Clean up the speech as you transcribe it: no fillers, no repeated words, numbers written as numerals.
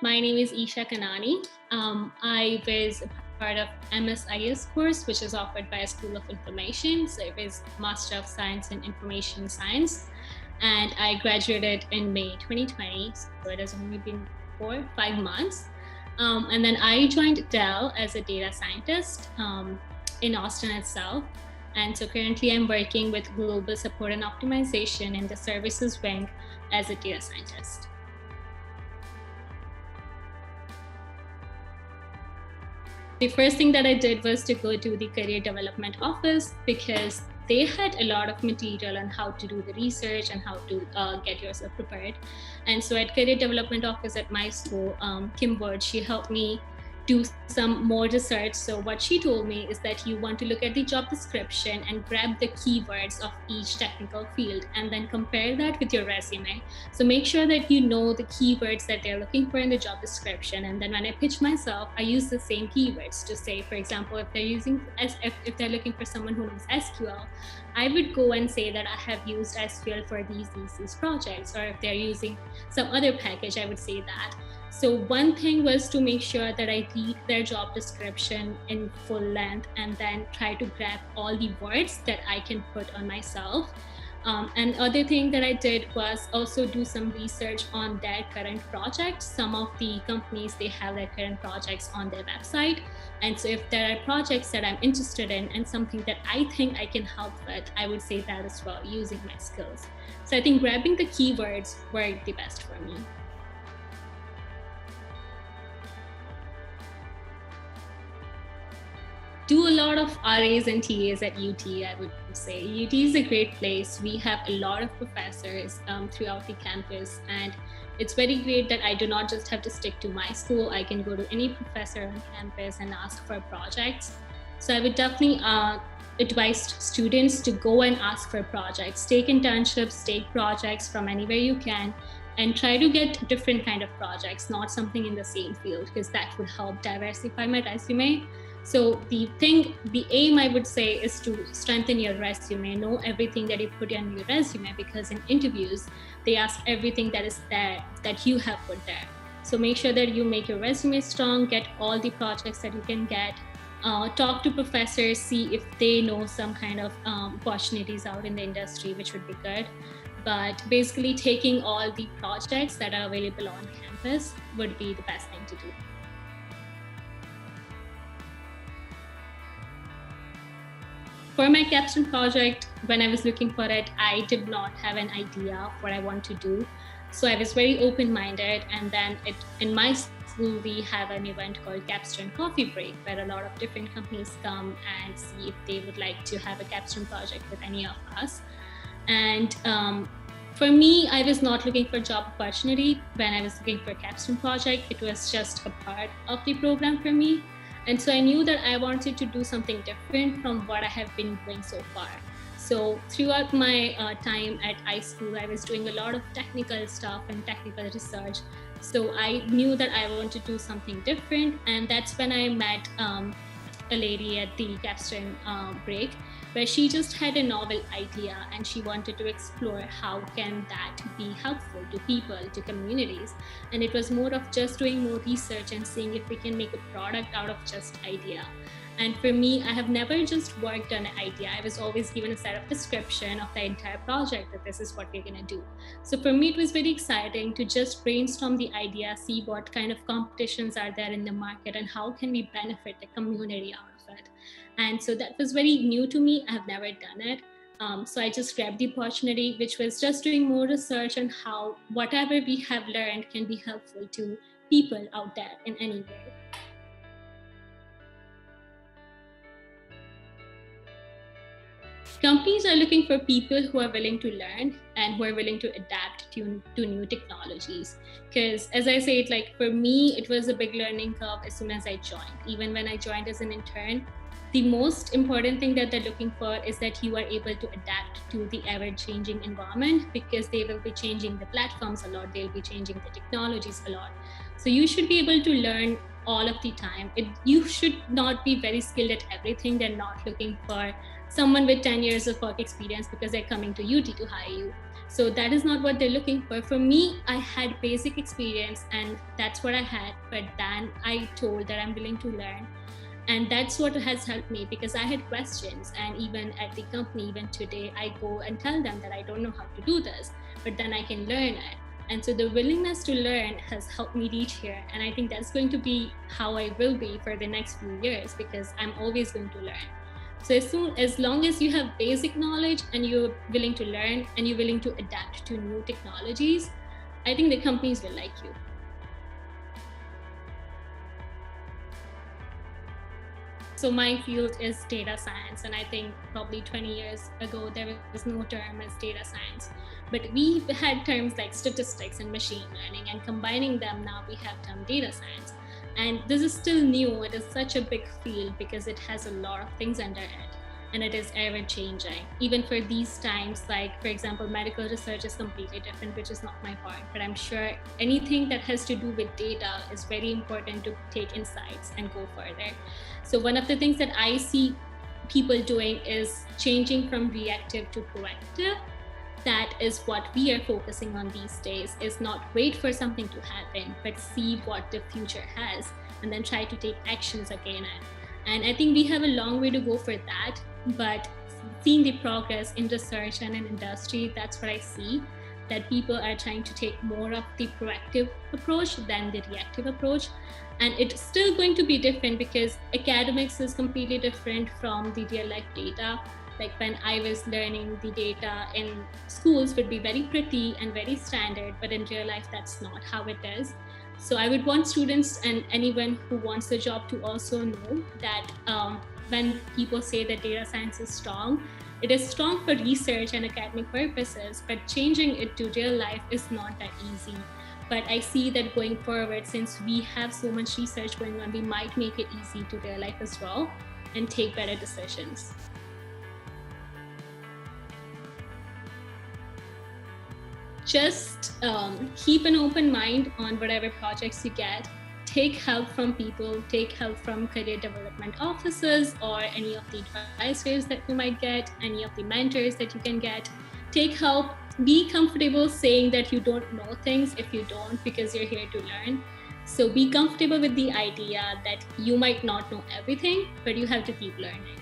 My name is Isha Kanani. I was a part of MSIS course, which is offered by a School of Information. So it was Master of Science in Information Science. And I graduated in May 2020. So it has only been 5 months. And then I joined Dell as a data scientist in Austin itself. And so currently I'm working with global support and optimization in the services wing as a data scientist. The first thing that I did was to go to the career development office because they had a lot of material on how to do the research and how to get yourself prepared. And so at career development office at my school, Kim Ward, she helped me do some more research. So what she told me is that you want to look at the job description and grab the keywords of each technical field and then compare that with your resume. So make sure that you know the keywords that they're looking for in the job description. And then when I pitch myself, I use the same keywords to say, for example, if they're looking for someone who knows SQL, I would go and say that I have used SQL for these projects. Or if they're using some other package, I would say that. So one thing was to make sure that I read their job description in full length and then try to grab all the words that I can put on myself. And other thing that I did was also do some research on their current projects. Some of the companies, they have their current projects on their website. And so if there are projects that I'm interested in and something that I think I can help with, I would say that as well, using my skills. So I think grabbing the keywords worked the best for me. Do a lot of RAs and TAs at UT, I would say. UT is a great place. We have a lot of professors throughout the campus, and it's very great that I do not just have to stick to my school. I can go to any professor on campus and ask for projects. So I would definitely advise students to go and ask for projects. Take internships, take projects from anywhere you can, and try to get different kind of projects, not something in the same field, because that would help diversify my resume. So the aim I would say is to strengthen your resume, know everything that you put on your resume, because in interviews, they ask everything that is there, that you have put there. So make sure that you make your resume strong, get all the projects that you can get, talk to professors, see if they know some kind of opportunities out in the industry, which would be good. But basically taking all the projects that are available on campus would be the best thing to do. For my capstone project, when I was looking for it, I did not have an idea of what I want to do. So I was very open-minded. And then in my school, we have an event called Capstone Coffee Break, where a lot of different companies come and see if they would like to have a capstone project with any of us. And for me, I was not looking for job opportunity when I was looking for a capstone project. It was just a part of the program for me. And so I knew that I wanted to do something different from what I have been doing so far. So throughout my time at iSchool, I was doing a lot of technical stuff and technical research. So I knew that I wanted to do something different. And that's when I met a lady at the capstone break, where she just had a novel idea and she wanted to explore how can that be helpful to people, to communities. And it was more of just doing more research and seeing if we can make a product out of just idea. And for me, I have never just worked on an idea. I was always given a set of description of the entire project, that this is what we're going to do. So for me, it was very exciting to just brainstorm the idea, see what kind of competitions are there in the market and how can we benefit the community out of it. And so that was very new to me. I have never done it. So I just grabbed the opportunity, which was just doing more research on how whatever we have learned can be helpful to people out there in any way. Companies are looking for people who are willing to learn and who are willing to adapt to new technologies. Because as I said, like for me, it was a big learning curve as soon as I joined. Even when I joined as an intern, the most important thing that they're looking for is that you are able to adapt to the ever-changing environment, because they will be changing the platforms a lot, they'll be changing the technologies a lot. So you should be able to learn all of the time. You should not be very skilled at everything. They're not looking for someone with 10 years of work experience because they're coming to UT to hire you. So that is not what they're looking for. For me, I had basic experience and that's what I had. But then I told that I'm willing to learn. And that's what has helped me, because I had questions. And even at the company, even today, I go and tell them that I don't know how to do this, but then I can learn it. And so the willingness to learn has helped me reach here. And I think that's going to be how I will be for the next few years, because I'm always going to learn. So as long as you have basic knowledge and you're willing to learn and you're willing to adapt to new technologies, I think the companies will like you. So my field is data science, and I think probably 20 years ago there was no term as data science, but we had terms like statistics and machine learning, and combining them now we have term data science. And this is still new. It is such a big field because it has a lot of things under it, and it is ever changing. Even for these times, like for example, medical research is completely different, which is not my part, but I'm sure anything that has to do with data is very important to take insights and go further. So one of the things that I see people doing is changing from reactive to proactive. That is what we are focusing on these days, is not wait for something to happen, but see what the future has and then try to take actions against it. And I think we have a long way to go for that, but seeing the progress in research and in industry, that's what I see, that people are trying to take more of the proactive approach than the reactive approach. And it's still going to be different because academics is completely different from the real life data. Like when I was learning, the data in schools would be very pretty and very standard, but in real life, that's not how it is. So I would want students and anyone who wants a job to also know that when people say that data science is strong, it is strong for research and academic purposes, but changing it to real life is not that easy. But I see that going forward, since we have so much research going on, we might make it easy to real life as well and take better decisions. Just keep an open mind on whatever projects you get. Take help from people, take help from career development officers or any of the advisors that you might get, any of the mentors that you can get. Take help. Be comfortable saying that you don't know things if you don't, because you're here to learn. So be comfortable with the idea that you might not know everything, but you have to keep learning.